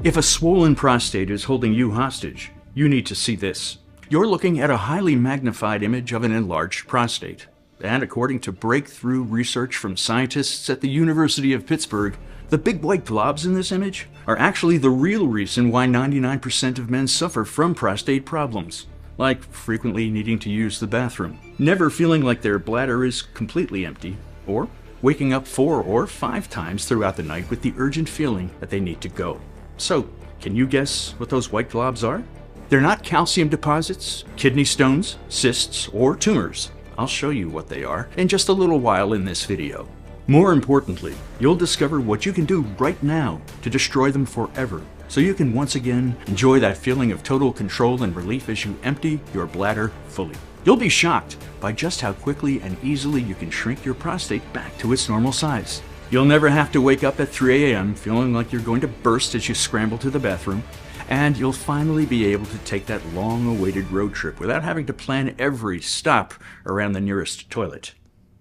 If a swollen prostate is holding you hostage, you need to see this. You're looking at a highly magnified image of an enlarged prostate. And according to breakthrough research from scientists at the University of Pittsburgh, the big white globs in this image are actually the real reason why 99% of men suffer from prostate problems, like frequently needing to use the bathroom, never feeling like their bladder is completely empty, or waking up 4 or 5 times throughout the night with the urgent feeling that they need to go. So, can you guess what those white globs are? They're not calcium deposits, kidney stones, cysts, or tumors. I'll show you what they are in just a little while in this video. More importantly, you'll discover what you can do right now to destroy them forever, so you can once again enjoy that feeling of total control and relief as you empty your bladder fully. You'll be shocked by just how quickly and easily you can shrink your prostate back to its normal size. You'll never have to wake up at 3 a.m. feeling like you're going to burst as you scramble to the bathroom, and you'll finally be able to take that long-awaited road trip without having to plan every stop around the nearest toilet.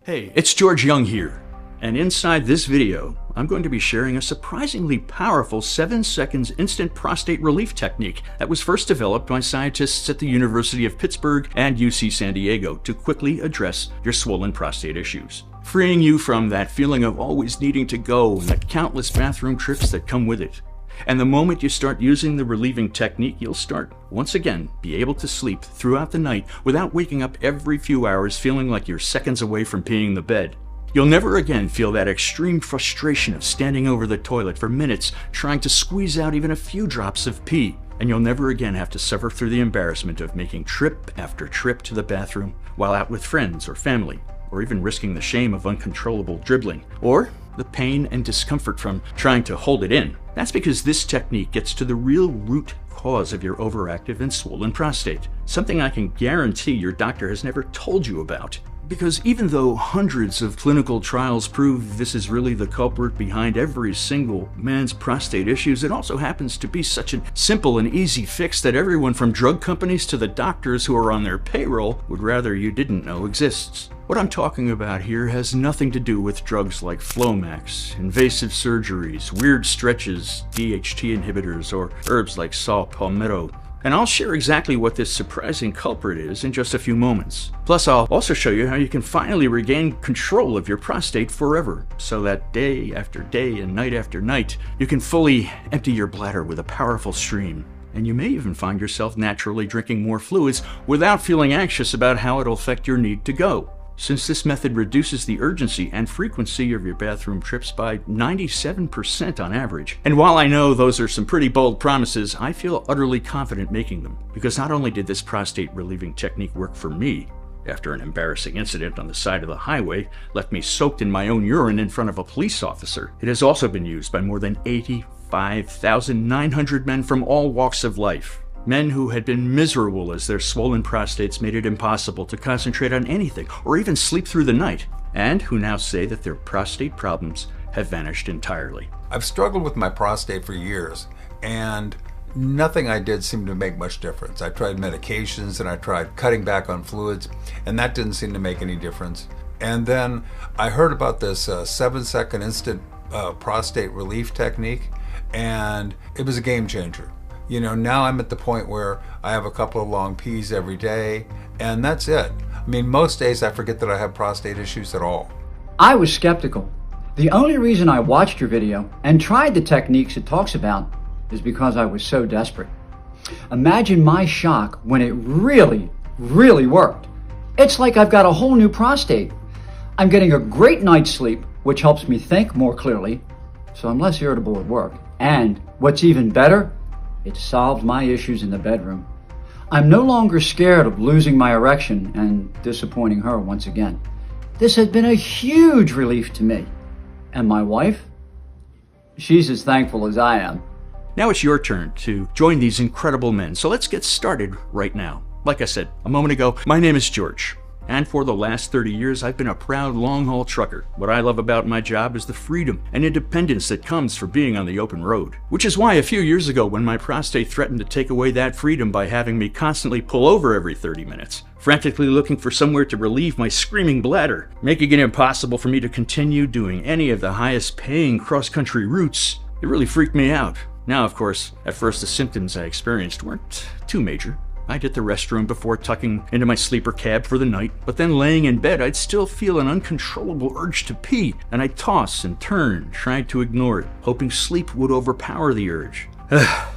Hey, it's George Young here, and inside this video, I'm going to be sharing a surprisingly powerful 7 seconds instant prostate relief technique that was first developed by scientists at the University of Pittsburgh and UC San Diego to quickly address your swollen prostate issues, freeing you from that feeling of always needing to go and the countless bathroom trips that come with it. And the moment you start using the relieving technique, you'll start, once again, be able to sleep throughout the night without waking up every few hours feeling like you're seconds away from peeing the bed. You'll never again feel that extreme frustration of standing over the toilet for minutes trying to squeeze out even a few drops of pee. And you'll never again have to suffer through the embarrassment of making trip after trip to the bathroom while out with friends or family, or even risking the shame of uncontrollable dribbling, or the pain and discomfort from trying to hold it in. That's because this technique gets to the real root cause of your overactive and swollen prostate, something I can guarantee your doctor has never told you about. Because even though hundreds of clinical trials prove this is really the culprit behind every single man's prostate issues, it also happens to be such a simple and easy fix that everyone from drug companies to the doctors who are on their payroll would rather you didn't know exists. What I'm talking about here has nothing to do with drugs like Flomax, invasive surgeries, weird stretches, DHT inhibitors, or herbs like saw palmetto. And I'll share exactly what this surprising culprit is in just a few moments. Plus, I'll also show you how you can finally regain control of your prostate forever, so that day after day and night after night, you can fully empty your bladder with a powerful stream. And you may even find yourself naturally drinking more fluids without feeling anxious about how it'll affect your need to go, since this method reduces the urgency and frequency of your bathroom trips by 97% on average. And while I know those are some pretty bold promises, I feel utterly confident making them, because not only did this prostate relieving technique work for me, after an embarrassing incident on the side of the highway left me soaked in my own urine in front of a police officer, it has also been used by more than 85,900 men from all walks of life. Men who had been miserable as their swollen prostates made it impossible to concentrate on anything or even sleep through the night, and who now say that their prostate problems have vanished entirely. I've struggled with my prostate for years, and nothing I did seemed to make much difference. I tried medications and I tried cutting back on fluids, and that didn't seem to make any difference. And then I heard about this 7-second instant prostate relief technique, and it was a game changer. You know, now I'm at the point where I have a couple of long pees every day, and that's it. I mean, most days I forget that I have prostate issues at all. I was skeptical. The only reason I watched your video and tried the techniques it talks about is because I was so desperate. Imagine my shock when it really worked. It's like I've got a whole new prostate. I'm getting a great night's sleep, which helps me think more clearly, so I'm less irritable at work. And what's even better, it solved my issues in the bedroom. I'm no longer scared of losing my erection and disappointing her once again. This has been a huge relief to me. And my wife? She's as thankful as I am. Now it's your turn to join these incredible men, so let's get started right now. Like I said a moment ago, my name is George. And for the last 30 years, I've been a proud long-haul trucker. What I love about my job is the freedom and independence that comes from being on the open road. Which is why a few years ago, when my prostate threatened to take away that freedom by having me constantly pull over every 30 minutes, frantically looking for somewhere to relieve my screaming bladder, making it impossible for me to continue doing any of the highest-paying cross-country routes, it really freaked me out. Now, of course, at first the symptoms I experienced weren't too major. I'd hit the restroom before tucking into my sleeper cab for the night, but then laying in bed, I'd still feel an uncontrollable urge to pee, and I'd toss and turn, trying to ignore it, hoping sleep would overpower the urge.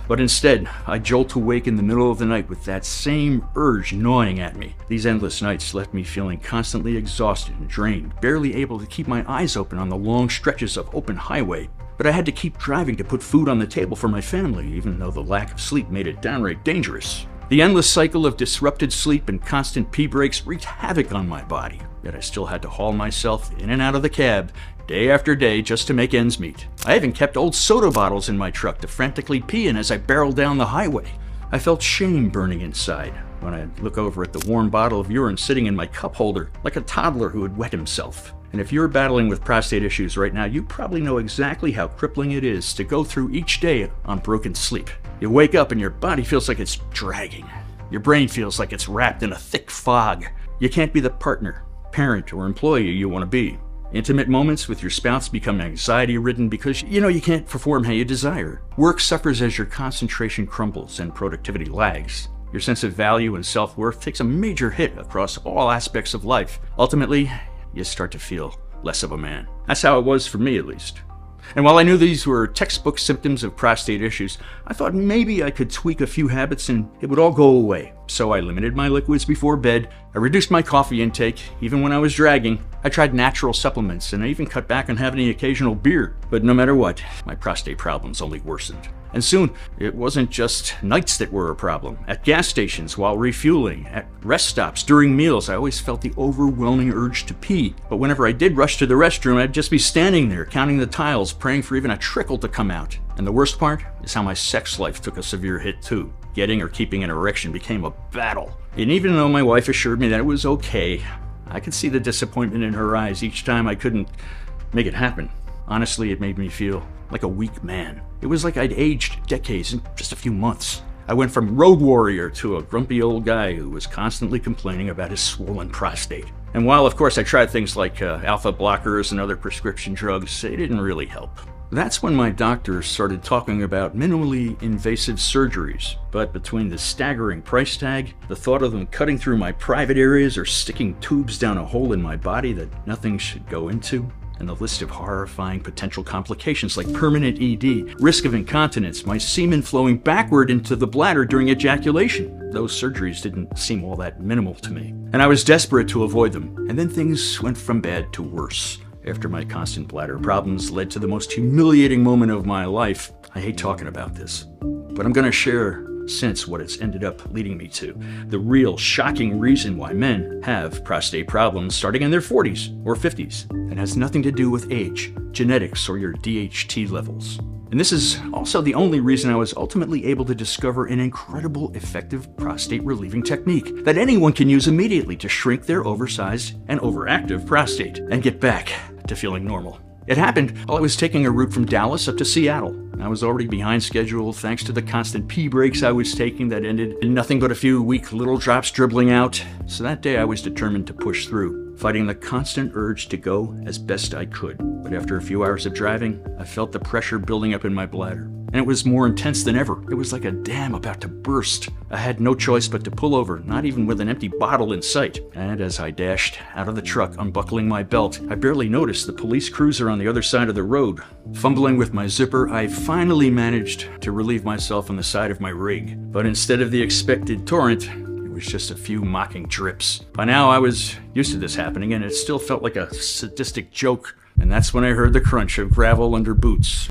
But instead, I jolt awake in the middle of the night with that same urge gnawing at me. These endless nights left me feeling constantly exhausted and drained, barely able to keep my eyes open on the long stretches of open highway. But I had to keep driving to put food on the table for my family, even though the lack of sleep made it downright dangerous. The endless cycle of disrupted sleep and constant pee breaks wreaked havoc on my body, yet I still had to haul myself in and out of the cab day after day just to make ends meet. I even kept old soda bottles in my truck to frantically pee in as I barreled down the highway. I felt shame burning inside when I'd look over at the warm bottle of urine sitting in my cup holder like a toddler who had wet himself. And if you're battling with prostate issues right now, you probably know exactly how crippling it is to go through each day on broken sleep. You wake up and your body feels like it's dragging. Your brain feels like it's wrapped in a thick fog. You can't be the partner, parent, or employee you want to be. Intimate moments with your spouse become anxiety-ridden because you can't perform how you desire. Work suffers as your concentration crumbles and productivity lags. Your sense of value and self-worth takes a major hit across all aspects of life. Ultimately, you start to feel less of a man. That's how it was for me, at least. And while I knew these were textbook symptoms of prostate issues, I thought maybe I could tweak a few habits and it would all go away. So I limited my liquids before bed, I reduced my coffee intake, even when I was dragging. I tried natural supplements, and I even cut back on having the occasional beer. But no matter what, my prostate problems only worsened. And soon, it wasn't just nights that were a problem. At gas stations, while refueling, at rest stops, during meals, I always felt the overwhelming urge to pee. But whenever I did rush to the restroom, I'd just be standing there, counting the tiles, praying for even a trickle to come out. And the worst part is how my sex life took a severe hit too. Getting or keeping an erection became a battle. And even though my wife assured me that it was okay, I could see the disappointment in her eyes each time I couldn't make it happen. Honestly, it made me feel like a weak man. It was like I'd aged decades in just a few months. I went from road warrior to a grumpy old guy who was constantly complaining about his swollen prostate. And while, of course, I tried things like alpha blockers and other prescription drugs, it didn't really help. That's when my doctor started talking about minimally invasive surgeries. But between the staggering price tag, the thought of them cutting through my private areas or sticking tubes down a hole in my body that nothing should go into, and the list of horrifying potential complications like permanent ED, risk of incontinence, my semen flowing backward into the bladder during ejaculation. Those surgeries didn't seem all that minimal to me, and I was desperate to avoid them. And then things went from bad to worse. After my constant bladder problems led to the most humiliating moment of my life. I hate talking about this, but I'm going to share since what it's ended up leading me to. The real shocking reason why men have prostate problems starting in their 40s or 50s. It has nothing to do with age, genetics, or your DHT levels. And this is also the only reason I was ultimately able to discover an incredible effective prostate relieving technique that anyone can use immediately to shrink their oversized and overactive prostate and get back to feeling normal. It happened while I was taking a route from Dallas up to Seattle. I was already behind schedule thanks to the constant pee breaks I was taking that ended in nothing but a few weak little drops dribbling out. So that day I was determined to push through, fighting the constant urge to go as best I could. But after a few hours of driving, I felt the pressure building up in my bladder. And it was more intense than ever. It was like a dam about to burst. I had no choice but to pull over, not even with an empty bottle in sight. And as I dashed out of the truck, unbuckling my belt, I barely noticed the police cruiser on the other side of the road. Fumbling with my zipper, I finally managed to relieve myself on the side of my rig. But instead of the expected torrent, it was just a few mocking drips. By now, I was used to this happening, and it still felt like a sadistic joke. And that's when I heard the crunch of gravel under boots.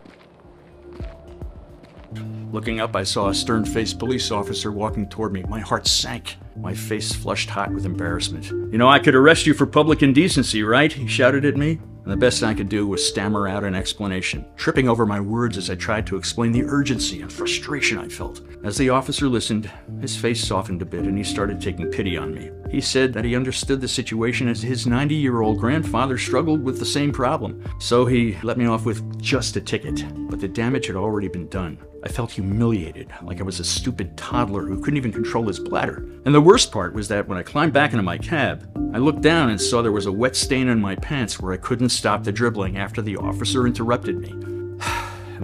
Looking up, I saw a stern-faced police officer walking toward me. My heart sank. My face flushed hot with embarrassment. "You know, I could arrest you for public indecency, right?" he shouted at me. And the best I could do was stammer out an explanation, tripping over my words as I tried to explain the urgency and frustration I felt. As the officer listened, his face softened a bit and he started taking pity on me. He said that he understood the situation as his 90-year-old grandfather struggled with the same problem. So he let me off with just a ticket, but the damage had already been done. I felt humiliated, like I was a stupid toddler who couldn't even control his bladder. And the worst part was that when I climbed back into my cab, I looked down and saw there was a wet stain on my pants where I couldn't stop the dribbling after the officer interrupted me.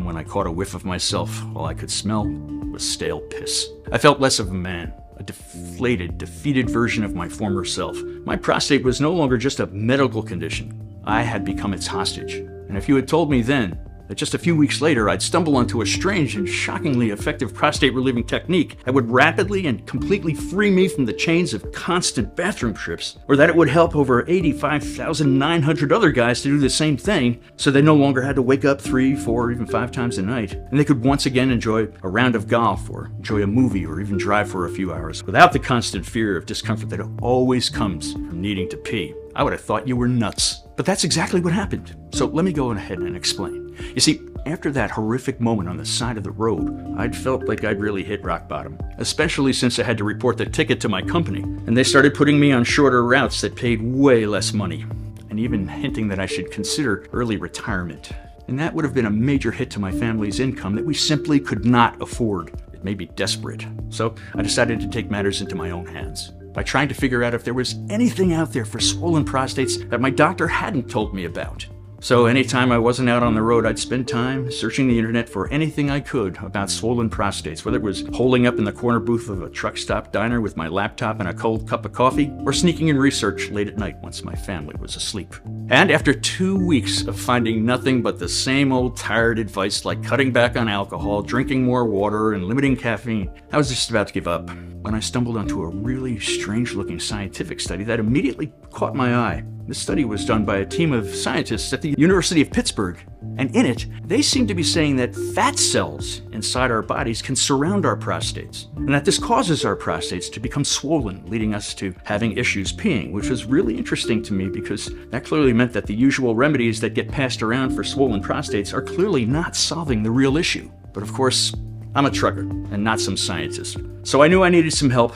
and when I caught a whiff of myself, all I could smell was stale piss. I felt less of a man, a deflated, defeated version of my former self. My prostate was no longer just a medical condition. I had become its hostage. And if you had told me then that just a few weeks later I'd stumble onto a strange and shockingly effective prostate-relieving technique that would rapidly and completely free me from the chains of constant bathroom trips, or that it would help over 85,900 other guys to do the same thing so they no longer had to wake up 3, 4, or even 5 times a night, and they could once again enjoy a round of golf or enjoy a movie or even drive for a few hours without the constant fear of discomfort that always comes from needing to pee, I would have thought you were nuts. But that's exactly what happened. So let me go ahead and explain. You see, after that horrific moment on the side of the road, I'd felt like I'd really hit rock bottom, especially since I had to report the ticket to my company, and they started putting me on shorter routes that paid way less money, and even hinting that I should consider early retirement. And that would have been a major hit to my family's income that we simply could not afford. It made me desperate. So I decided to take matters into my own hands by trying to figure out if there was anything out there for swollen prostates that my doctor hadn't told me about. So anytime I wasn't out on the road, I'd spend time searching the internet for anything I could about swollen prostates, whether it was holing up in the corner booth of a truck stop diner with my laptop and a cold cup of coffee, or sneaking in research late at night once my family was asleep. And after 2 weeks of finding nothing but the same old tired advice like cutting back on alcohol, drinking more water, and limiting caffeine, I was just about to give up when I stumbled onto a really strange-looking scientific study that immediately caught my eye. The study was done by a team of scientists at the University of Pittsburgh, and in it, they seem to be saying that fat cells inside our bodies can surround our prostates, and that this causes our prostates to become swollen, leading us to having issues peeing, which was really interesting to me because that clearly meant that the usual remedies that get passed around for swollen prostates are clearly not solving the real issue. But of course, I'm a trucker and not some scientist, so I knew I needed some help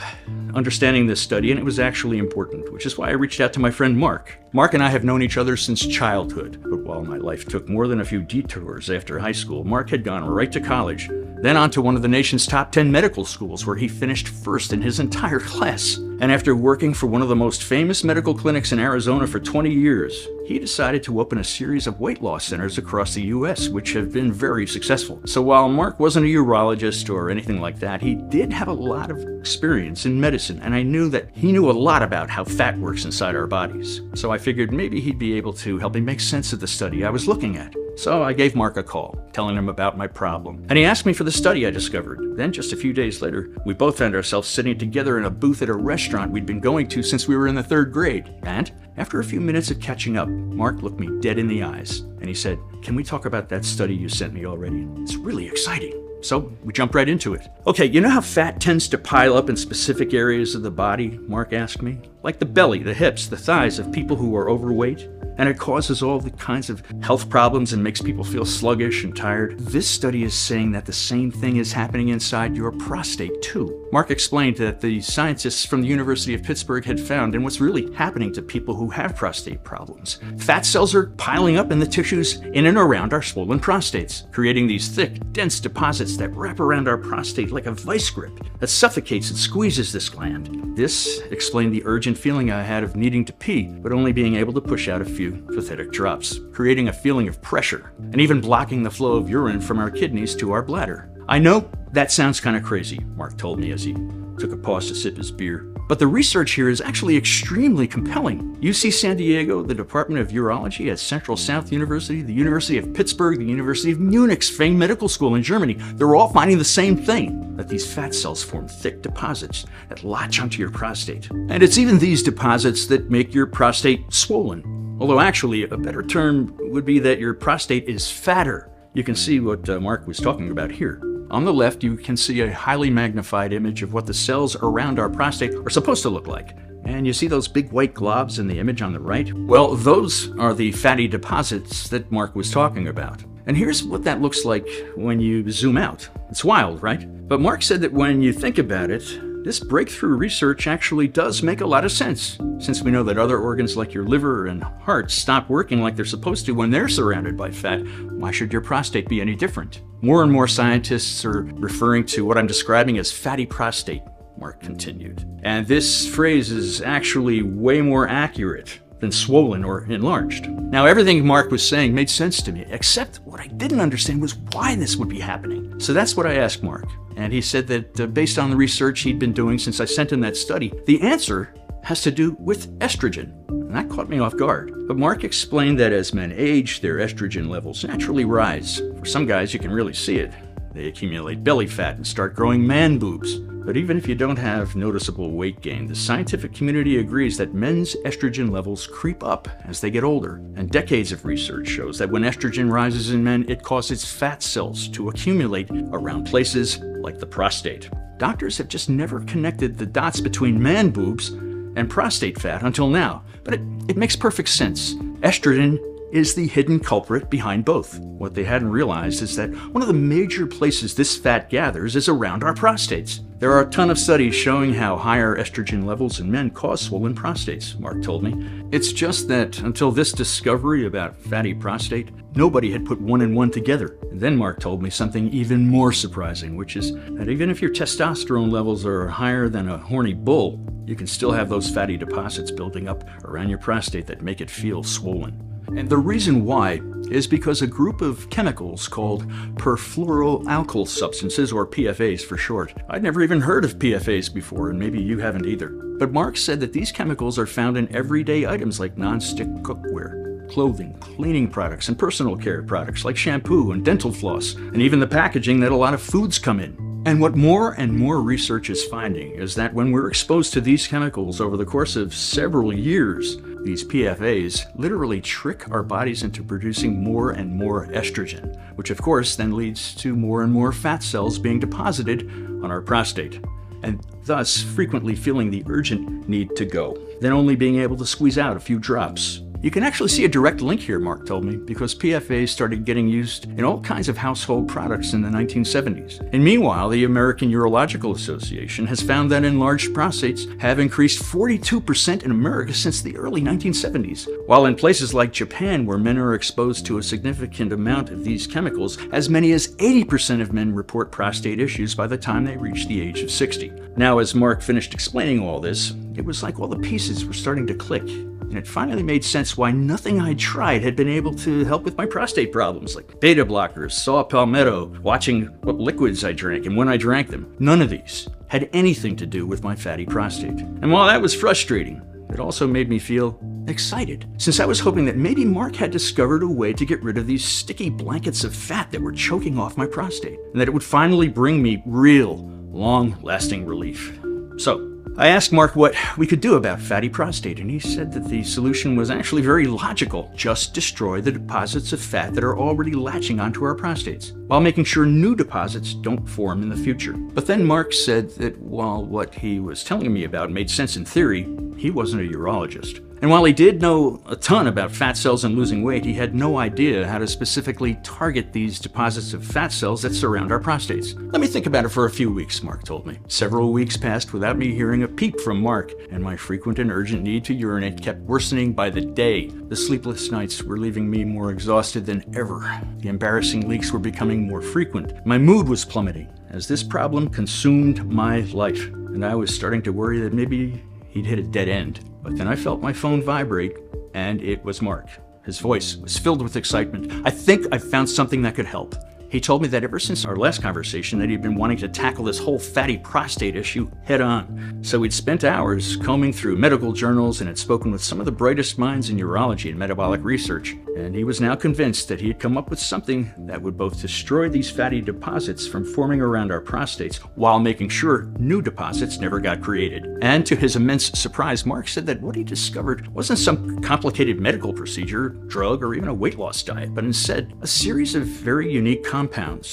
understanding this study, and it was actually important, which is why I reached out to my friend Mark. Mark and I have known each other since childhood, but while my life took more than a few detours after high school, Mark had gone right to college, then on to one of the nation's top 10 medical schools where he finished first in his entire class. And after working for one of the most famous medical clinics in Arizona for 20 years, he decided to open a series of weight loss centers across the U.S., which have been very successful. So while Mark wasn't a urologist or anything like that, he did have a lot of experience in medicine, and I knew that he knew a lot about how fat works inside our bodies. So I figured maybe he'd be able to help me make sense of the study I was looking at. So I gave Mark a call, telling him about my problem, and he asked me for the study I discovered. Then just a few days later, we both found ourselves sitting together in a booth at a restaurant we'd been going to since we were in the 3rd grade. And after a few minutes of catching up, Mark looked me dead in the eyes, and he said, "Can we talk about that study you sent me already? It's really exciting." So we jumped right into it. "Okay, you know how fat tends to pile up in specific areas of the body?" Mark asked me. "Like the belly, the hips, the thighs of people who are overweight? And it causes all the kinds of health problems and makes people feel sluggish and tired. This study is saying that the same thing is happening inside your prostate too." Mark explained that the scientists from the University of Pittsburgh had found, and what's really happening to people who have prostate problems, fat cells are piling up in the tissues in and around our swollen prostates, creating these thick, dense deposits that wrap around our prostate like a vice grip that suffocates and squeezes this gland. This explained the urgent feeling I had of needing to pee, but only being able to push out a few pathetic drops, creating a feeling of pressure, and even blocking the flow of urine from our kidneys to our bladder. "I know that sounds kind of crazy," Mark told me as he took a pause to sip his beer. "But the research here is actually extremely compelling. UC San Diego, the Department of Urology at Central South University, the University of Pittsburgh, the University of Munich's famed medical school in Germany, they're all finding the same thing, that these fat cells form thick deposits that latch onto your prostate. And it's even these deposits that make your prostate swollen. Although actually, a better term would be that your prostate is fatter." You can see what Mark was talking about here. On the left, you can see a highly magnified image of what the cells around our prostate are supposed to look like. And you see those big white globs in the image on the right? Well, those are the fatty deposits that Mark was talking about. And here's what that looks like when you zoom out. It's wild, right? But Mark said that when you think about it, this breakthrough research actually does make a lot of sense, since we know that other organs like your liver and heart stop working like they're supposed to when they're surrounded by fat. Why should your prostate be any different? More and more scientists are referring to what I'm describing as fatty prostate, Mark continued. And this phrase is actually way more accurate than swollen or enlarged. Now, everything Mark was saying made sense to me, except what I didn't understand was why this would be happening. So that's what I asked Mark, and he said that based on the research he'd been doing since I sent him that study, the answer has to do with estrogen. And that caught me off guard. But Mark explained that as men age, their estrogen levels naturally rise. For some guys, you can really see it. They accumulate belly fat and start growing man boobs. But even if you don't have noticeable weight gain, the scientific community agrees that men's estrogen levels creep up as they get older. And decades of research shows that when estrogen rises in men, it causes fat cells to accumulate around places like the prostate. Doctors have just never connected the dots between man boobs and prostate fat until now, but it makes perfect sense. Estrogen is the hidden culprit behind both. What they hadn't realized is that one of the major places this fat gathers is around our prostates. There are a ton of studies showing how higher estrogen levels in men cause swollen prostates, Mark told me. It's just that until this discovery about fatty prostate, nobody had put one and one together. And then Mark told me something even more surprising, which is that even if your testosterone levels are higher than a horny bull, you can still have those fatty deposits building up around your prostate that make it feel swollen. And the reason why is because a group of chemicals called perfluoroalkyl substances, or PFAs for short. I'd never even heard of PFAs before, and maybe you haven't either. But Mark said that these chemicals are found in everyday items like non-stick cookware, clothing, cleaning products, and personal care products like shampoo and dental floss, and even the packaging that a lot of foods come in. And what more and more research is finding is that when we're exposed to these chemicals over the course of several years, these PFAs literally trick our bodies into producing more and more estrogen, which of course then leads to more and more fat cells being deposited on our prostate, and thus frequently feeling the urgent need to go, then only being able to squeeze out a few drops. You can actually see a direct link here, Mark told me, because PFAs started getting used in all kinds of household products in the 1970s. And meanwhile, the American Urological Association has found that enlarged prostates have increased 42% in America since the early 1970s, while in places like Japan, where men are exposed to a significant amount of these chemicals, as many as 80% of men report prostate issues by the time they reach the age of 60. Now, as Mark finished explaining all this, it was like all the pieces were starting to click. And it finally made sense why nothing I'd tried had been able to help with my prostate problems, like beta blockers, saw palmetto, watching what liquids I drank and when I drank them. None of these had anything to do with my fatty prostate. And while that was frustrating, it also made me feel excited, since I was hoping that maybe Mark had discovered a way to get rid of these sticky blankets of fat that were choking off my prostate, and that it would finally bring me real, long-lasting relief. So, I asked Mark what we could do about fatty prostate, and he said that the solution was actually very logical. Just destroy the deposits of fat that are already latching onto our prostates, while making sure new deposits don't form in the future. But then Mark said that while what he was telling me about made sense in theory, he wasn't a urologist. And while he did know a ton about fat cells and losing weight, he had no idea how to specifically target these deposits of fat cells that surround our prostates. Let me think about it for a few weeks, Mark told me. Several weeks passed without me hearing a peep from Mark, and my frequent and urgent need to urinate kept worsening by the day. The sleepless nights were leaving me more exhausted than ever. The embarrassing leaks were becoming more frequent. My mood was plummeting, as this problem consumed my life, and I was starting to worry that maybe he'd hit a dead end. But then I felt my phone vibrate, and it was Mark. His voice was filled with excitement. I think I found something that could help. He told me that ever since our last conversation that he'd been wanting to tackle this whole fatty prostate issue head on. So he'd spent hours combing through medical journals and had spoken with some of the brightest minds in urology and metabolic research. And he was now convinced that he had come up with something that would both destroy these fatty deposits from forming around our prostates while making sure new deposits never got created. And to his immense surprise, Mark said that what he discovered wasn't some complicated medical procedure, drug, or even a weight loss diet, but instead a series of very unique compounds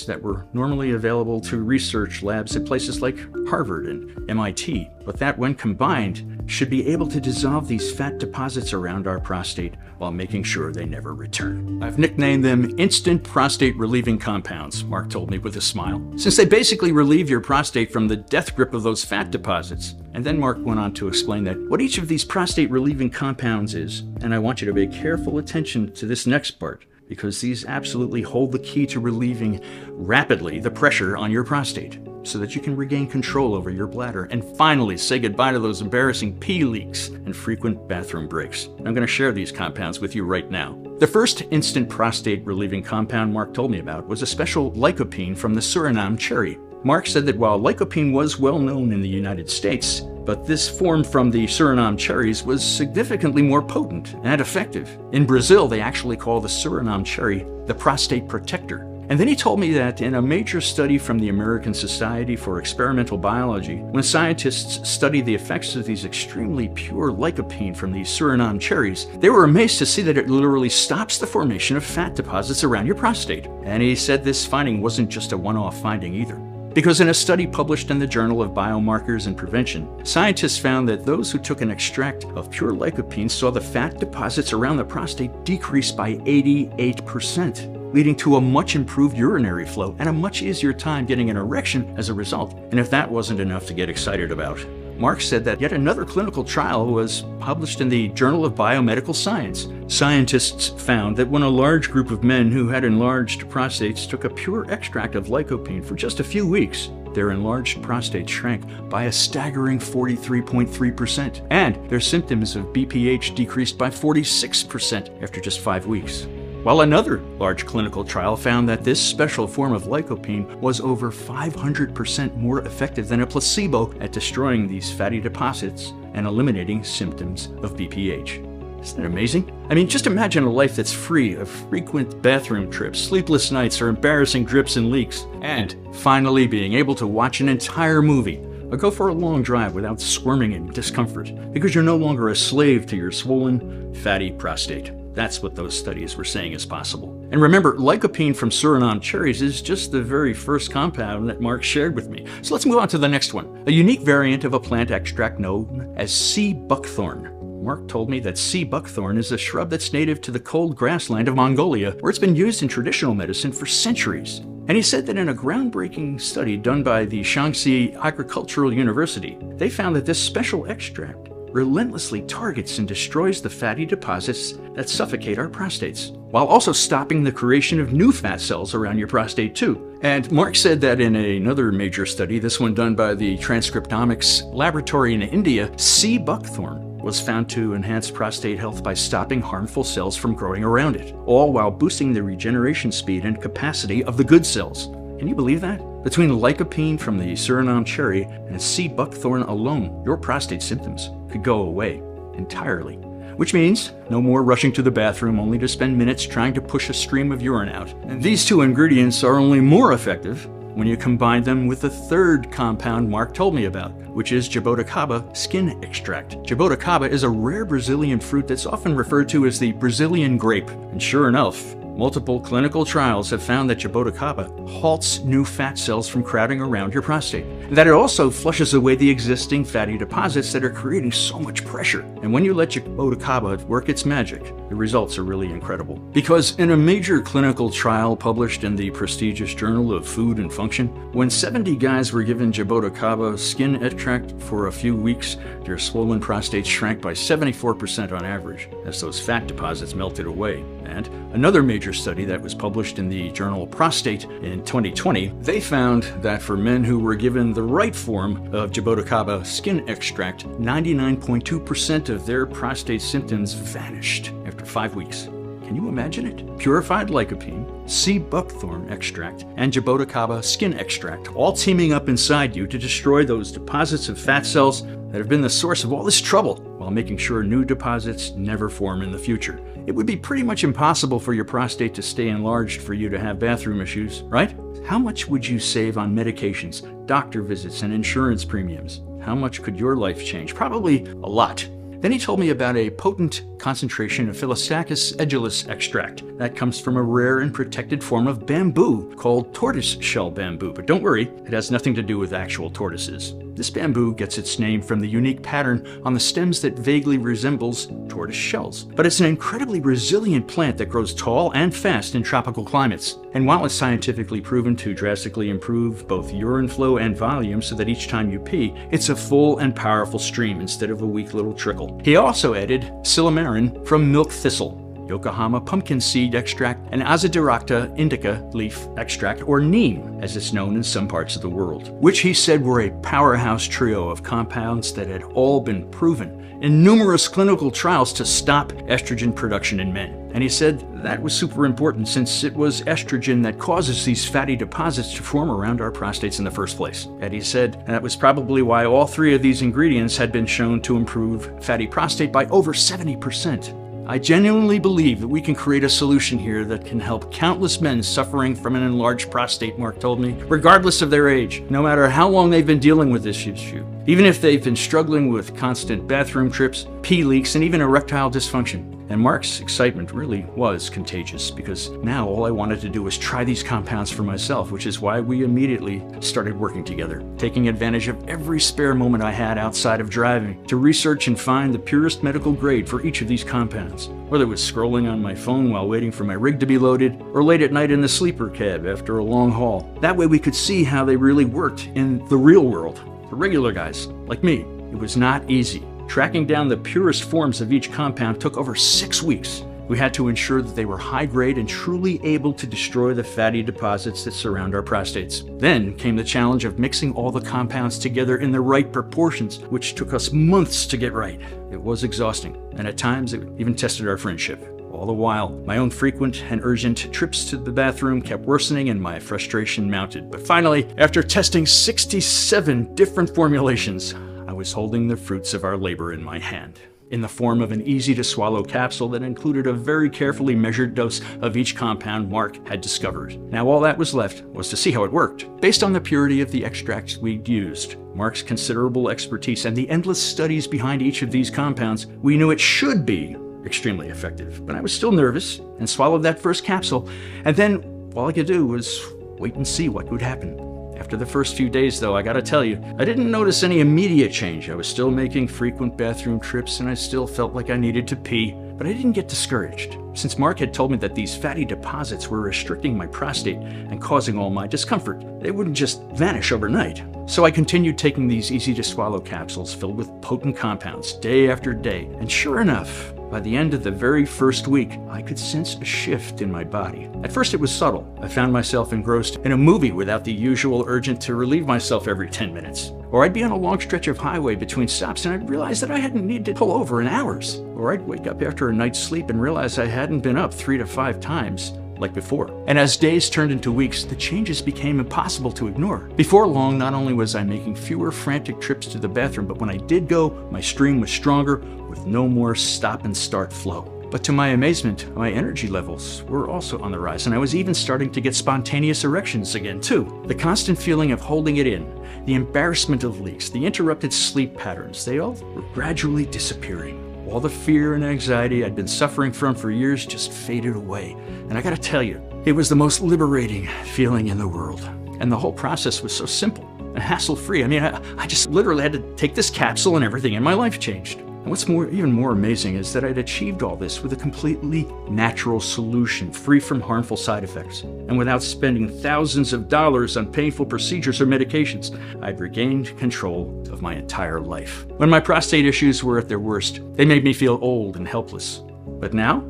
that were normally available to research labs at places like Harvard and MIT, but that when combined should be able to dissolve these fat deposits around our prostate while making sure they never return. I've nicknamed them instant prostate relieving compounds, Mark told me with a smile, since they basically relieve your prostate from the death grip of those fat deposits. And then Mark went on to explain that what each of these prostate relieving compounds is, and I want you to pay careful attention to this next part, because these absolutely hold the key to relieving rapidly the pressure on your prostate. so that you can regain control over your bladder and finally say goodbye to those embarrassing pee leaks and frequent bathroom breaks. I'm going to share these compounds with you right now. The first instant prostate relieving compound Mark told me about was a special lycopene from the Suriname cherry. Mark said that while lycopene was well known in the United States, but this form from the Suriname cherries was significantly more potent and effective. In Brazil, they actually call the Suriname cherry the prostate protector. And then he told me that in a major study from the American Society for Experimental Biology, when scientists studied the effects of these extremely pure lycopene from these Suriname cherries, they were amazed to see that it literally stops the formation of fat deposits around your prostate. And he said this finding wasn't just a one-off finding either. Because in a study published in the Journal of Biomarkers and Prevention, scientists found that those who took an extract of pure lycopene saw the fat deposits around the prostate decrease by 88%, leading to a much improved urinary flow and a much easier time getting an erection as a result. And if that wasn't enough to get excited about, Mark said that yet another clinical trial was published in the Journal of Biomedical Science. Scientists found that when a large group of men who had enlarged prostates took a pure extract of lycopene for just a few weeks, their enlarged prostate shrank by a staggering 43.3%, and their symptoms of BPH decreased by 46% after just 5 weeks. While another large clinical trial found that this special form of lycopene was over 500% more effective than a placebo at destroying these fatty deposits and eliminating symptoms of BPH. Isn't that amazing? I mean, just imagine a life that's free of frequent bathroom trips, sleepless nights, or embarrassing drips and leaks, and finally being able to watch an entire movie or go for a long drive without squirming in discomfort because you're no longer a slave to your swollen, fatty prostate. That's what those studies were saying is possible. And remember, lycopene from Suriname cherries is just the very first compound that Mark shared with me. So let's move on to the next one, a unique variant of a plant extract known as sea buckthorn. Mark told me that sea buckthorn is a shrub that's native to the cold grassland of Mongolia, where it's been used in traditional medicine for centuries. And he said that in a groundbreaking study done by the Shaanxi Agricultural University, they found that this special extract relentlessly targets and destroys the fatty deposits that suffocate our prostates, while also stopping the creation of new fat cells around your prostate too. And Mark said that in another major study, this one done by the Transcriptomics Laboratory in India, sea buckthorn was found to enhance prostate health by stopping harmful cells from growing around it, all while boosting the regeneration speed and capacity of the good cells. Can you believe that? Between lycopene from the Suriname cherry and sea buckthorn alone, your prostate symptoms could go away entirely. Which means no more rushing to the bathroom only to spend minutes trying to push a stream of urine out. And these two ingredients are only more effective when you combine them with the third compound Mark told me about, which is jaboticaba skin extract. Jaboticaba is a rare Brazilian fruit that's often referred to as the Brazilian grape. And sure enough, multiple clinical trials have found that jaboticaba halts new fat cells from crowding around your prostate, and that it also flushes away the existing fatty deposits that are creating so much pressure. And when you let jaboticaba work its magic, the results are really incredible. Because in a major clinical trial published in the prestigious Journal of Food and Function, when 70 guys were given jaboticaba skin extract for a few weeks, their swollen prostates shrank by 74% on average as those fat deposits melted away. And another major study that was published in the journal Prostate in 2020, they found that for men who were given the right form of jaboticaba skin extract, 99.2% of their prostate symptoms vanished after 5 weeks. Can you imagine it? Purified lycopene, sea buckthorn extract, and jaboticaba skin extract, all teaming up inside you to destroy those deposits of fat cells that have been the source of all this trouble, while making sure new deposits never form in the future. It would be pretty much impossible for your prostate to stay enlarged for you to have bathroom issues, right? How much would you save on medications, doctor visits, and insurance premiums? How much could your life change? Probably a lot. Then he told me about a potent concentration of Philostachys edulis extract that comes from a rare and protected form of bamboo called tortoise shell bamboo. But don't worry, it has nothing to do with actual tortoises. This bamboo gets its name from the unique pattern on the stems that vaguely resembles tortoise shells. But it's an incredibly resilient plant that grows tall and fast in tropical climates. And while it's scientifically proven to drastically improve both urine flow and volume so that each time you pee, it's a full and powerful stream instead of a weak little trickle. He also added silymarin from milk thistle. Yokohama pumpkin seed extract, and Azadirachta indica leaf extract, or neem, as it's known in some parts of the world, which he said were a powerhouse trio of compounds that had all been proven in numerous clinical trials to stop estrogen production in men. And he said that was super important since it was estrogen that causes these fatty deposits to form around our prostates in the first place. And he said that was probably why all three of these ingredients had been shown to improve fatty prostate by over 70%. I genuinely believe that we can create a solution here that can help countless men suffering from an enlarged prostate, Mark told me, regardless of their age, no matter how long they've been dealing with this issue, even if they've been struggling with constant bathroom trips, pee leaks, and even erectile dysfunction. And Mark's excitement really was contagious, because now all I wanted to do was try these compounds for myself, which is why we immediately started working together, taking advantage of every spare moment I had outside of driving to research and find the purest medical grade for each of these compounds, whether it was scrolling on my phone while waiting for my rig to be loaded, or late at night in the sleeper cab after a long haul. That way we could see how they really worked in the real world, for regular guys like me. It was not easy. Tracking down the purest forms of each compound took over 6 weeks. We had to ensure that they were high grade and truly able to destroy the fatty deposits that surround our prostates. Then came the challenge of mixing all the compounds together in the right proportions, which took us months to get right. It was exhausting, and at times it even tested our friendship. All the while, my own frequent and urgent trips to the bathroom kept worsening and my frustration mounted. But finally, after testing 67 different formulations, I was holding the fruits of our labor in my hand, in the form of an easy-to-swallow capsule that included a very carefully measured dose of each compound Mark had discovered. Now all that was left was to see how it worked. Based on the purity of the extracts we'd used, Mark's considerable expertise, and the endless studies behind each of these compounds, we knew it should be extremely effective. But I was still nervous and swallowed that first capsule, and then all I could do was wait and see what would happen. After the first few days, though, I gotta tell you, I didn't notice any immediate change. I was still making frequent bathroom trips, and I still felt like I needed to pee, but I didn't get discouraged, since Mark had told me that these fatty deposits were restricting my prostate and causing all my discomfort. They wouldn't just vanish overnight. So I continued taking these easy-to-swallow capsules filled with potent compounds day after day, and sure enough, by the end of the very first week, I could sense a shift in my body. At first it was subtle. I found myself engrossed in a movie without the usual urgent to relieve myself every 10 minutes. Or I'd be on a long stretch of highway between stops and I'd realize that I hadn't needed to pull over in hours. Or I'd wake up after a night's sleep and realize I hadn't been up 3 to 5 times like before. And as days turned into weeks, the changes became impossible to ignore. Before long, not only was I making fewer frantic trips to the bathroom, but when I did go, my stream was stronger with no more stop and start flow. But to my amazement, my energy levels were also on the rise, and I was even starting to get spontaneous erections again too. The constant feeling of holding it in, the embarrassment of leaks, the interrupted sleep patterns, they all were gradually disappearing. All the fear and anxiety I'd been suffering from for years just faded away. And I gotta tell you, it was the most liberating feeling in the world. And the whole process was so simple and hassle-free. I mean, I just literally had to take this capsule and everything in my life changed. And what's even more amazing is that I'd achieved all this with a completely natural solution, free from harmful side effects. And without spending thousands of dollars on painful procedures or medications, I'd regained control of my entire life. When my prostate issues were at their worst, they made me feel old and helpless. But now,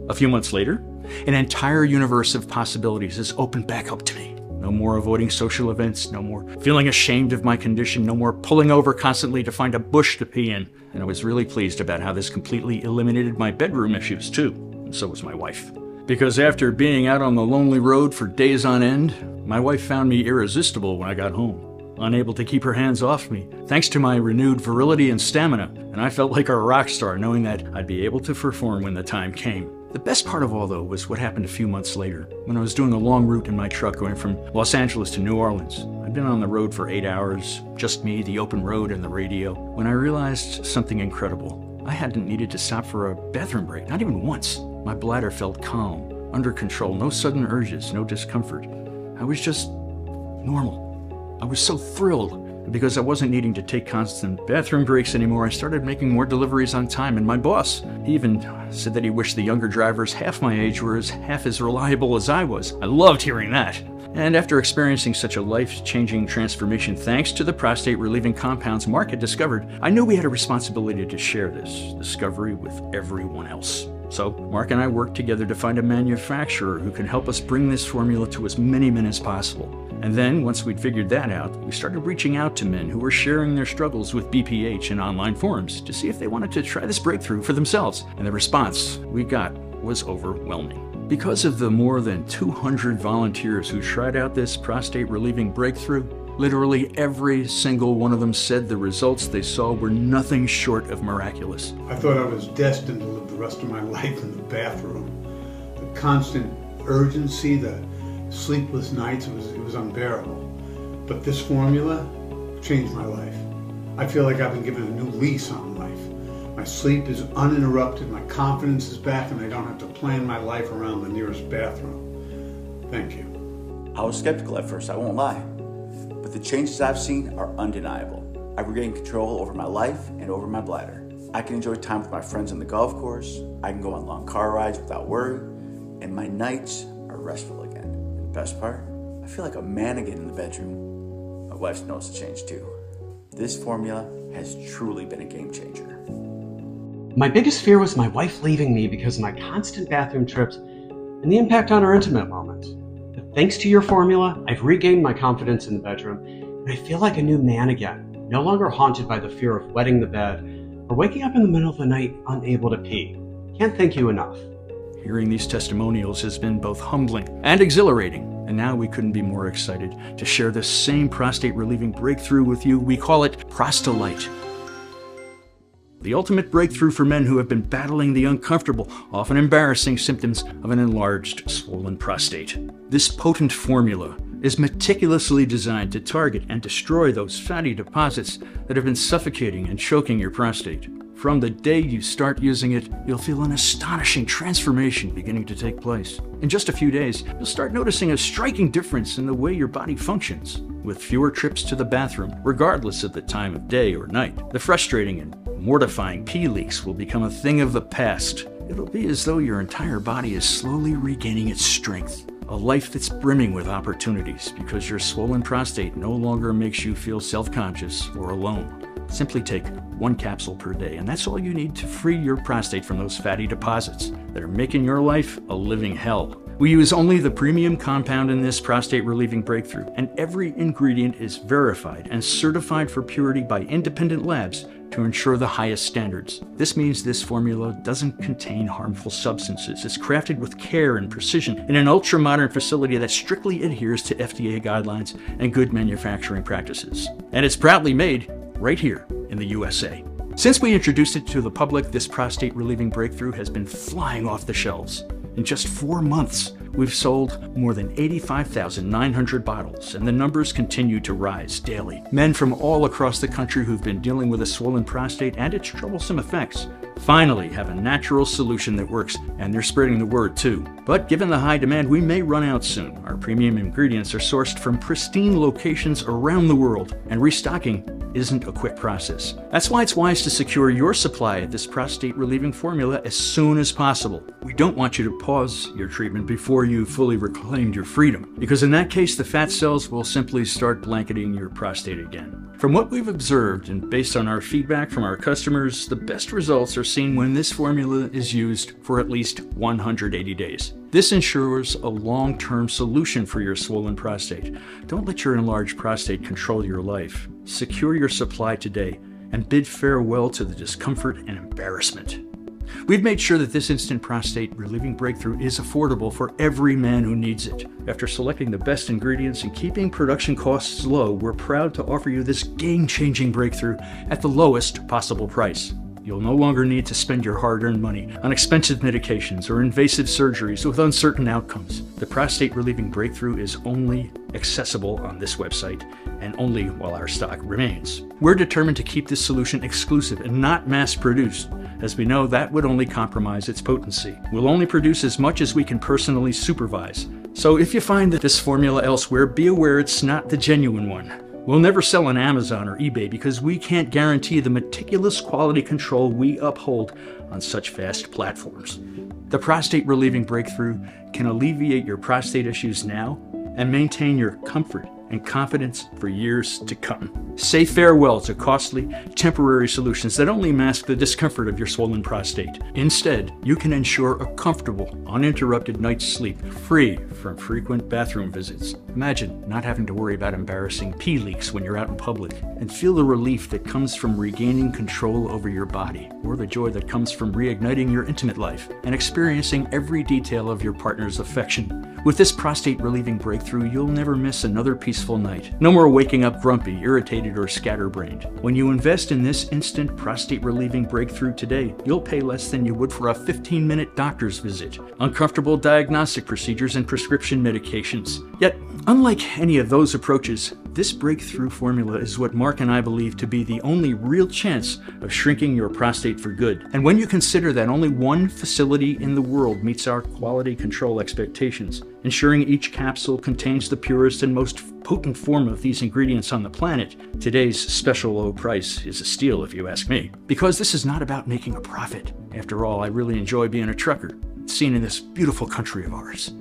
a few months later, an entire universe of possibilities has opened back up to me. No more avoiding social events, no more feeling ashamed of my condition, no more pulling over constantly to find a bush to pee in. And I was really pleased about how this completely eliminated my bedroom issues too, and so was my wife. Because after being out on the lonely road for days on end, my wife found me irresistible when I got home, unable to keep her hands off me, thanks to my renewed virility and stamina, and I felt like a rock star knowing that I'd be able to perform when the time came. The best part of all, though, was what happened a few months later, when I was doing a long route in my truck going from Los Angeles to New Orleans. I'd been on the road for 8 hours, just me, the open road, and the radio, when I realized something incredible. I hadn't needed to stop for a bathroom break, not even once. My bladder felt calm, under control, no sudden urges, no discomfort. I was just normal. I was so thrilled. Because I wasn't needing to take constant bathroom breaks anymore, I started making more deliveries on time, and my boss, he even said that he wished the younger drivers half my age were half as reliable as I was. I loved hearing that. And after experiencing such a life-changing transformation thanks to the prostate-relieving compounds Mark had discovered, I knew we had a responsibility to share this discovery with everyone else. So Mark and I worked together to find a manufacturer who can help us bring this formula to as many men as possible. And then, once we'd figured that out, we started reaching out to men who were sharing their struggles with BPH in online forums to see if they wanted to try this breakthrough for themselves. And the response we got was overwhelming. Because of the more than 200 volunteers who tried out this prostate-relieving breakthrough, literally every single one of them said the results they saw were nothing short of miraculous. I thought I was destined to live the rest of my life in the bathroom. The constant urgency, the sleepless nights, it was unbearable. But this formula changed my life. I feel like I've been given a new lease on life. My sleep is uninterrupted, my confidence is back, and I don't have to plan my life around the nearest bathroom. Thank you. I was skeptical at first, I won't lie. But the changes I've seen are undeniable. I've regained control over my life and over my bladder. I can enjoy time with my friends on the golf course, I can go on long car rides without worry, and my nights are restful again. And the best part, I feel like a man again in the bedroom. My wife's noticed a change too. This formula has truly been a game changer. My biggest fear was my wife leaving me because of my constant bathroom trips and the impact on our intimate moments. But thanks to your formula, I've regained my confidence in the bedroom, and I feel like a new man again, no longer haunted by the fear of wetting the bed or waking up in the middle of the night unable to pee. Can't thank you enough. Hearing these testimonials has been both humbling and exhilarating, and now we couldn't be more excited to share this same prostate-relieving breakthrough with you. We call it ProstaLite. The ultimate breakthrough for men who have been battling the uncomfortable, often embarrassing symptoms of an enlarged, swollen prostate. This potent formula is meticulously designed to target and destroy those fatty deposits that have been suffocating and choking your prostate. From the day you start using it, you'll feel an astonishing transformation beginning to take place. In just a few days, you'll start noticing a striking difference in the way your body functions, with fewer trips to the bathroom, regardless of the time of day or night. The frustrating and mortifying pee leaks will become a thing of the past. It'll be as though your entire body is slowly regaining its strength. A life that's brimming with opportunities because your swollen prostate no longer makes you feel self-conscious or alone. Simply take 1 capsule per day, and that's all you need to free your prostate from those fatty deposits that are making your life a living hell. We use only the premium compound in this prostate-relieving breakthrough, and every ingredient is verified and certified for purity by independent labs to ensure the highest standards. This means this formula doesn't contain harmful substances. It's crafted with care and precision in an ultra-modern facility that strictly adheres to FDA guidelines and good manufacturing practices. And it's proudly made right here in the USA. Since we introduced it to the public, this prostate-relieving breakthrough has been flying off the shelves. In just 4 months, we've sold more than 85,900 bottles, and the numbers continue to rise daily. Men from all across the country who've been dealing with a swollen prostate and its troublesome effects finally have a natural solution that works, and they're spreading the word too. But given the high demand, we may run out soon. Our premium ingredients are sourced from pristine locations around the world, and restocking isn't a quick process. That's why it's wise to secure your supply of this prostate-relieving formula as soon as possible. We don't want you to pause your treatment before you fully reclaimed your freedom, because in that case, the fat cells will simply start blanketing your prostate again. From what we've observed, and based on our feedback from our customers, the best results are seen when this formula is used for at least 180 days. This ensures a long-term solution for your swollen prostate. Don't let your enlarged prostate control your life. Secure your supply today and bid farewell to the discomfort and embarrassment. We've made sure that this instant prostate relieving breakthrough is affordable for every man who needs it. After selecting the best ingredients and keeping production costs low, we're proud to offer you this game-changing breakthrough at the lowest possible price. You'll no longer need to spend your hard-earned money on expensive medications or invasive surgeries with uncertain outcomes. The prostate-relieving breakthrough is only accessible on this website and only while our stock remains. We're determined to keep this solution exclusive and not mass-produced, as we know that would only compromise its potency. We'll only produce as much as we can personally supervise. So if you find that this formula elsewhere, be aware it's not the genuine one. We'll never sell on Amazon or eBay because we can't guarantee the meticulous quality control we uphold on such fast platforms. The prostate-relieving breakthrough can alleviate your prostate issues now and maintain your comfort and confidence for years to come. Say farewell to costly, temporary solutions that only mask the discomfort of your swollen prostate. Instead, you can ensure a comfortable, uninterrupted night's sleep, free from frequent bathroom visits. Imagine not having to worry about embarrassing pee leaks when you're out in public, and feel the relief that comes from regaining control over your body, or the joy that comes from reigniting your intimate life and experiencing every detail of your partner's affection. With this prostate-relieving breakthrough, you'll never miss another peaceful night. No more waking up grumpy, irritated, or scatterbrained. When you invest in this instant prostate-relieving breakthrough today, you'll pay less than you would for a 15-minute doctor's visit, uncomfortable diagnostic procedures, and prescription medications. Yet, unlike any of those approaches, this breakthrough formula is what Mark and I believe to be the only real chance of shrinking your prostate for good. And when you consider that only one facility in the world meets our quality control expectations, ensuring each capsule contains the purest and most potent form of these ingredients on the planet, today's special low price is a steal if you ask me. Because this is not about making a profit. After all, I really enjoy being a trucker, seen in this beautiful country of ours.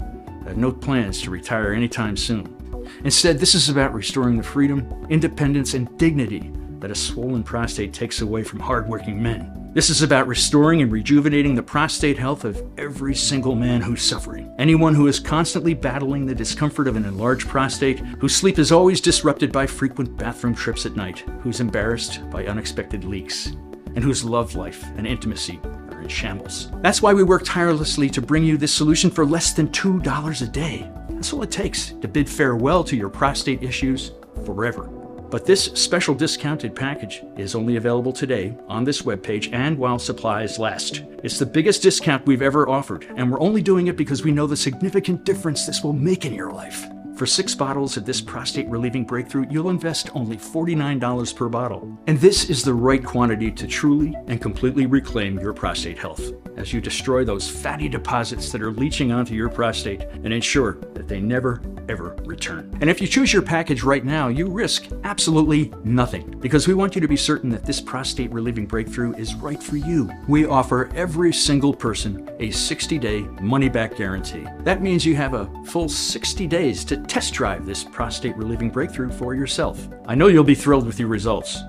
I have no plans to retire anytime soon. Instead, this is about restoring the freedom, independence, and dignity that a swollen prostate takes away from hardworking men. This is about restoring and rejuvenating the prostate health of every single man who's suffering. Anyone who is constantly battling the discomfort of an enlarged prostate, whose sleep is always disrupted by frequent bathroom trips at night, who's embarrassed by unexpected leaks, and whose love life and intimacy are in shambles. That's why we work tirelessly to bring you this solution for less than $2 a day. That's all it takes to bid farewell to your prostate issues forever. But this special discounted package is only available today on this webpage and while supplies last. It's the biggest discount we've ever offered, and we're only doing it because we know the significant difference this will make in your life. For 6 bottles of this prostate-relieving breakthrough, you'll invest only $49 per bottle. And this is the right quantity to truly and completely reclaim your prostate health, as you destroy those fatty deposits that are leaching onto your prostate and ensure that they never, ever return. And if you choose your package right now, you risk absolutely nothing, because we want you to be certain that this prostate-relieving breakthrough is right for you. We offer every single person a 60-day money-back guarantee. That means you have a full 60 days to test drive this prostate-relieving breakthrough for yourself. I know you'll be thrilled with your results.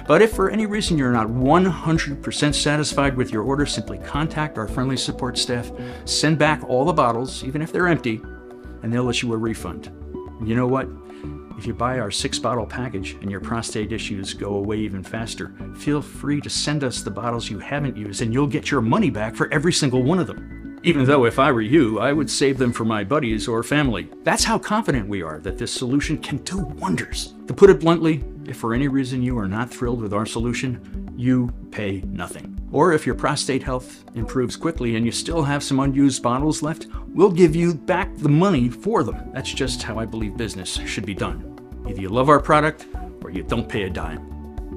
But if for any reason you're not 100% satisfied with your order, simply contact our friendly support staff, send back all the bottles, even if they're empty, and they'll issue a refund. And you know what? If you buy our 6-bottle package and your prostate issues go away even faster, feel free to send us the bottles you haven't used and you'll get your money back for every single one of them. Even though if I were you, I would save them for my buddies or family. That's how confident we are that this solution can do wonders. To put it bluntly, if for any reason you are not thrilled with our solution, you pay nothing. Or if your prostate health improves quickly and you still have some unused bottles left, we'll give you back the money for them. That's just how I believe business should be done. Either you love our product or you don't pay a dime.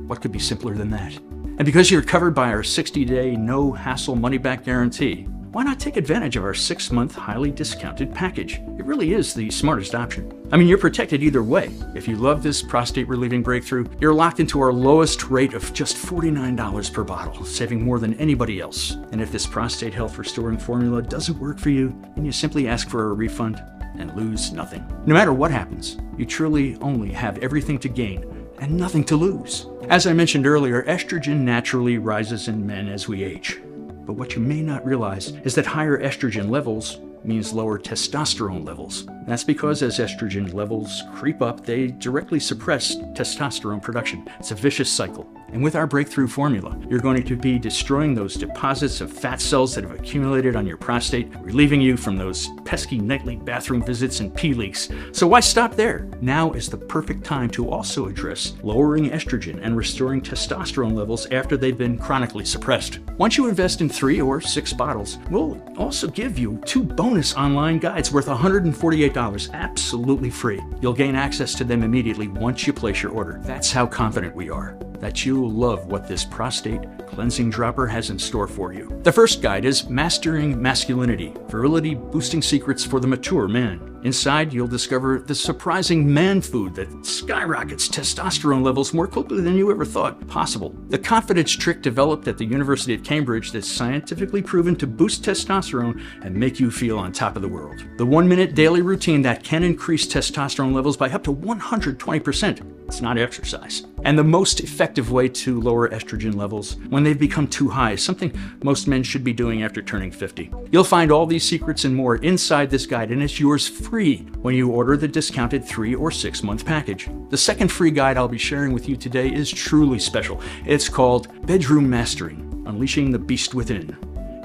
What could be simpler than that? And because you're covered by our 60-day no-hassle money-back guarantee, why not take advantage of our 6-month highly discounted package? It really is the smartest option. I mean, you're protected either way. If you love this prostate-relieving breakthrough, you're locked into our lowest rate of just $49 per bottle, saving more than anybody else. And if this prostate health restoring formula doesn't work for you, then you simply ask for a refund and lose nothing. No matter what happens, you truly only have everything to gain and nothing to lose. As I mentioned earlier, estrogen naturally rises in men as we age. But what you may not realize is that higher estrogen levels means lower testosterone levels. That's because as estrogen levels creep up, they directly suppress testosterone production. It's a vicious cycle. And with our breakthrough formula, you're going to be destroying those deposits of fat cells that have accumulated on your prostate, relieving you from those pesky nightly bathroom visits and pee leaks. So why stop there? Now is the perfect time to also address lowering estrogen and restoring testosterone levels after they've been chronically suppressed. Once you invest in 3 or 6 bottles, we'll also give you 2 bonus online guides worth $148, absolutely free. You'll gain access to them immediately once you place your order. That's how confident we are that you'll love what this prostate cleansing dropper has in store for you. The first guide is Mastering Masculinity, Virility Boosting Secrets for the Mature Man. Inside, you'll discover the surprising man food that skyrockets testosterone levels more quickly than you ever thought possible. The confidence trick developed at the University of Cambridge that's scientifically proven to boost testosterone and make you feel on top of the world. The 1-minute daily routine that can increase testosterone levels by up to 120%. It's not exercise. And the most effective way to lower estrogen levels when they've become too high, something most men should be doing after turning 50. You'll find all these secrets and more inside this guide, and it's yours free when you order the discounted 3 or 6 month package. The second free guide I'll be sharing with you today is truly special. It's called Bedroom Mastering: Unleashing the Beast Within,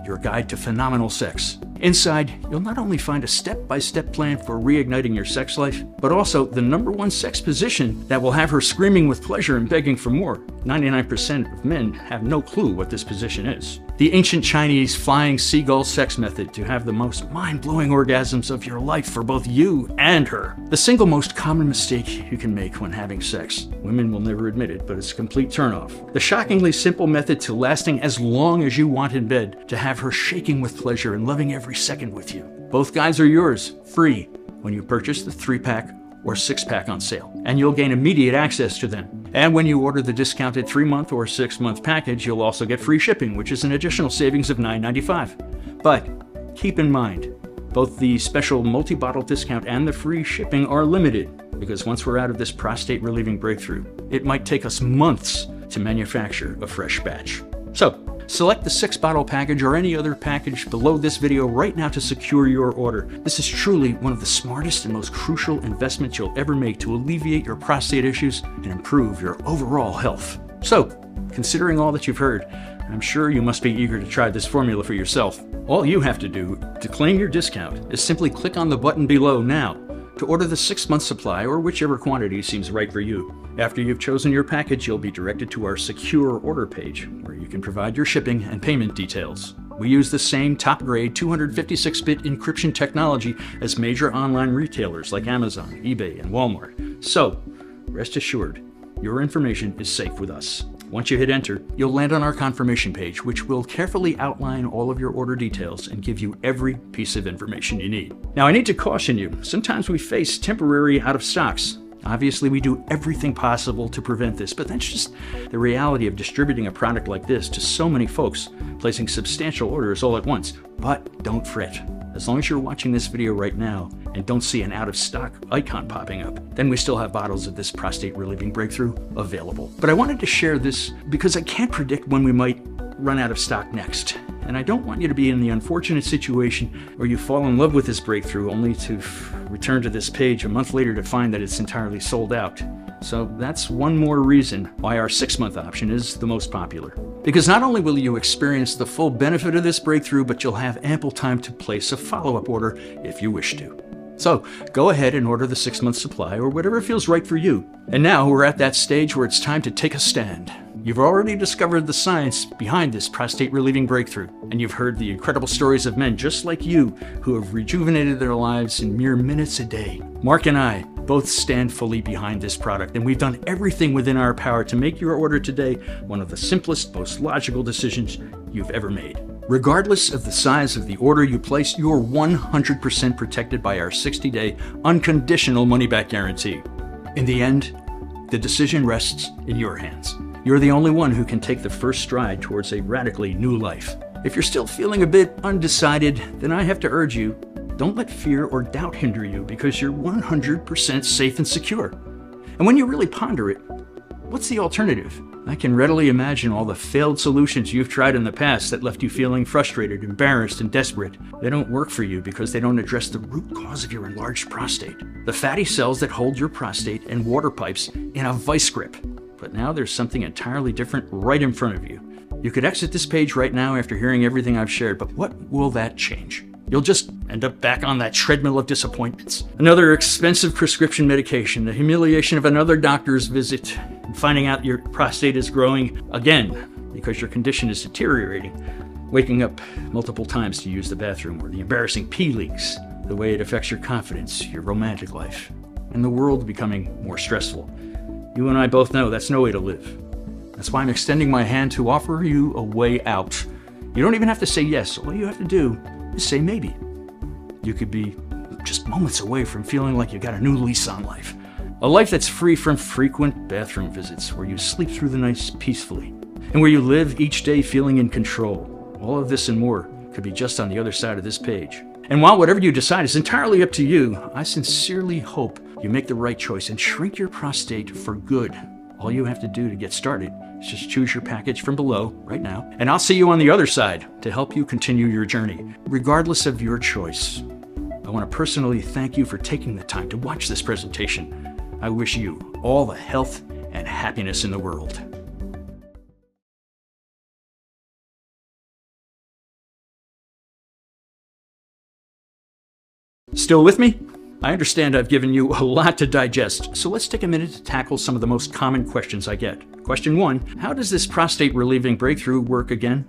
your guide to phenomenal sex. Inside, you'll not only find a step-by-step plan for reigniting your sex life, but also the #1 sex position that will have her screaming with pleasure and begging for more. 99% of men have no clue what this position is. The ancient Chinese flying seagull sex method to have the most mind-blowing orgasms of your life for both you and her. The single most common mistake you can make when having sex. Women will never admit it, but it's a complete turnoff. The shockingly simple method to lasting as long as you want in bed, to have her shaking with pleasure and loving every second with you. Both guides are yours, free, when you purchase the 3-pack or 6-pack on sale, and you'll gain immediate access to them. And when you order the discounted 3-month or 6-month package, you'll also get free shipping, which is an additional savings of $9.95. But keep in mind, both the special multi-bottle discount and the free shipping are limited, because once we're out of this prostate relieving breakthrough, it might take us months to manufacture a fresh batch. So, select the 6-bottle package or any other package below this video right now to secure your order. This is truly one of the smartest and most crucial investments you'll ever make to alleviate your prostate issues and improve your overall health. So, considering all that you've heard, I'm sure you must be eager to try this formula for yourself. All you have to do to claim your discount is simply click on the button below now to order the 6-month supply or whichever quantity seems right for you. After you've chosen your package, you'll be directed to our secure order page, where you can provide your shipping and payment details. We use the same top-grade 256-bit encryption technology as major online retailers like Amazon, eBay, and Walmart. So, rest assured, your information is safe with us. Once you hit enter, you'll land on our confirmation page, which will carefully outline all of your order details and give you every piece of information you need. Now, I need to caution you, sometimes we face temporary out of stocks. Obviously, we do everything possible to prevent this, but that's just the reality of distributing a product like this to so many folks, placing substantial orders all at once. But don't fret. As long as you're watching this video right now and don't see an out-of-stock icon popping up, then we still have bottles of this prostate relieving breakthrough available. But I wanted to share this because I can't predict when we might run out of stock next. And I don't want you to be in the unfortunate situation where you fall in love with this breakthrough only to return to this page a month later to find that it's entirely sold out. So that's one more reason why our 6-month option is the most popular. Because not only will you experience the full benefit of this breakthrough, but you'll have ample time to place a follow-up order if you wish to. So go ahead and order the 6-month supply or whatever feels right for you. And now we're at that stage where it's time to take a stand. You've already discovered the science behind this prostate relieving breakthrough, and you've heard the incredible stories of men just like you who have rejuvenated their lives in mere minutes a day. Mark and I both stand fully behind this product, and we've done everything within our power to make your order today one of the simplest, most logical decisions you've ever made. Regardless of the size of the order you place, you're 100% protected by our 60-day unconditional money-back guarantee. In the end, the decision rests in your hands. You're the only one who can take the first stride towards a radically new life. If you're still feeling a bit undecided, then I have to urge you, don't let fear or doubt hinder you, because you're 100% safe and secure. And when you really ponder it, what's the alternative? I can readily imagine all the failed solutions you've tried in the past that left you feeling frustrated, embarrassed, and desperate. They don't work for you because they don't address the root cause of your enlarged prostate. The fatty cells that hold your prostate and water pipes in a vice grip. But now there's something entirely different right in front of you. You could exit this page right now after hearing everything I've shared, but what will that change? You'll just end up back on that treadmill of disappointments. Another expensive prescription medication, the humiliation of another doctor's visit, and finding out your prostate is growing again because your condition is deteriorating, waking up multiple times to use the bathroom, or the embarrassing pee leaks, the way it affects your confidence, your romantic life, and the world becoming more stressful. You and I both know that's no way to live. That's why I'm extending my hand to offer you a way out. You don't even have to say yes. All you have to do is say maybe. You could be just moments away from feeling like you got a new lease on life. A life that's free from frequent bathroom visits, where you sleep through the nights peacefully, and where you live each day feeling in control. All of this and more could be just on the other side of this page. And while whatever you decide is entirely up to you, I sincerely hope you make the right choice and shrink your prostate for good. All you have to do to get started is just choose your package from below right now, and I'll see you on the other side to help you continue your journey, regardless of your choice. I want to personally thank you for taking the time to watch this presentation. I wish you all the health and happiness in the world. Still with me? I understand I've given you a lot to digest, so let's take a minute to tackle some of the most common questions I get. Question 1, how does this prostate relieving breakthrough work again?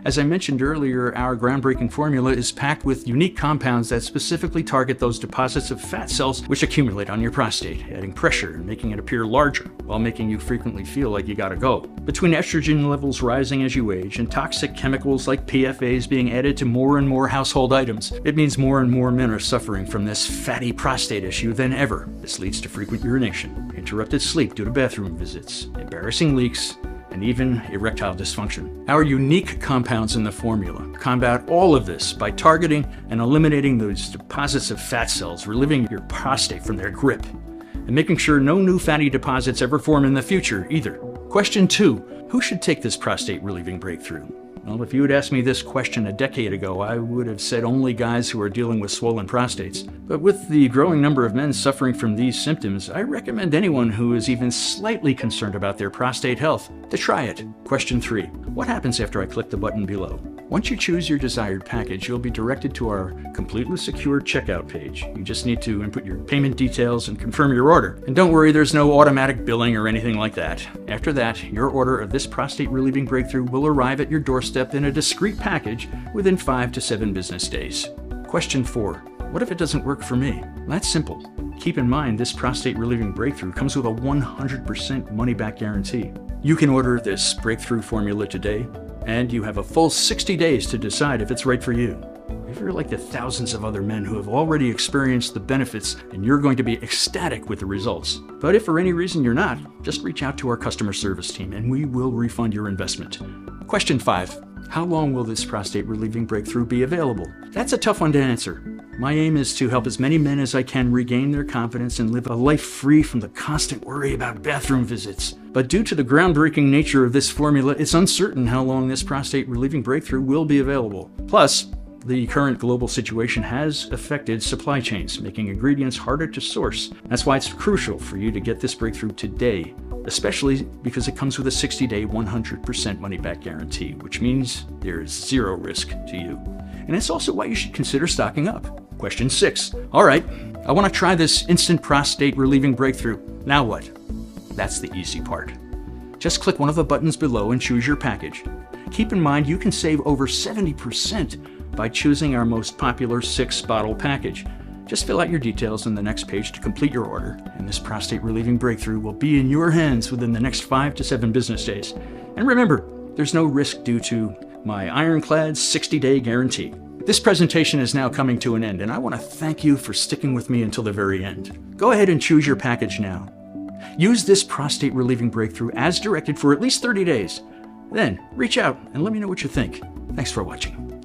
As I mentioned earlier, our groundbreaking formula is packed with unique compounds that specifically target those deposits of fat cells which accumulate on your prostate, adding pressure and making it appear larger, while making you frequently feel like you gotta go. Between estrogen levels rising as you age and toxic chemicals like PFAs being added to more and more household items, it means more and more men are suffering from this fatty prostate issue than ever. This leads to frequent urination, interrupted sleep due to bathroom visits, embarrassing leaks, and even erectile dysfunction. Our unique compounds in the formula combat all of this by targeting and eliminating those deposits of fat cells, relieving your prostate from their grip, and making sure no new fatty deposits ever form in the future either. Question 2, who should take this prostate relieving breakthrough? Well, if you had asked me this question a decade ago, I would have said only guys who are dealing with swollen prostates. But with the growing number of men suffering from these symptoms, I recommend anyone who is even slightly concerned about their prostate health to try it. Question 3, what happens after I click the button below? Once you choose your desired package, you'll be directed to our completely secure checkout page. You just need to input your payment details and confirm your order. And don't worry, there's no automatic billing or anything like that. After that, your order of this prostate relieving breakthrough will arrive at your doorstep in a discreet package within 5 to 7 business days. Question 4, what if it doesn't work for me? That's simple. Keep in mind, this prostate relieving breakthrough comes with a 100% money-back guarantee. You can order this breakthrough formula today, and you have a full 60 days to decide if it's right for you. If you're like the thousands of other men who have already experienced the benefits, and you're going to be ecstatic with the results. But if for any reason you're not, just reach out to our customer service team and we will refund your investment. Question 5, how long will this prostate relieving breakthrough be available? That's a tough one to answer. My aim is to help as many men as I can regain their confidence and live a life free from the constant worry about bathroom visits. But due to the groundbreaking nature of this formula, it's uncertain how long this prostate relieving breakthrough will be available. Plus, the current global situation has affected supply chains, making ingredients harder to source. That's why it's crucial for you to get this breakthrough today, especially because it comes with a 60-day 100% money-back guarantee, which means there is zero risk to you. And it's also why you should consider stocking up. Question 6. All right, I want to try this instant prostate relieving breakthrough. Now what? That's the easy part. Just click one of the buttons below and choose your package. Keep in mind you can save over 70% by choosing our most popular 6-bottle package. Just fill out your details on the next page to complete your order, and this prostate relieving breakthrough will be in your hands within the next 5 to 7 business days. And remember, there's no risk due to my ironclad 60-day guarantee. This presentation is now coming to an end, and I want to thank you for sticking with me until the very end. Go ahead and choose your package now. Use this prostate relieving breakthrough as directed for at least 30 days. Then, reach out and let me know what you think. Thanks for watching.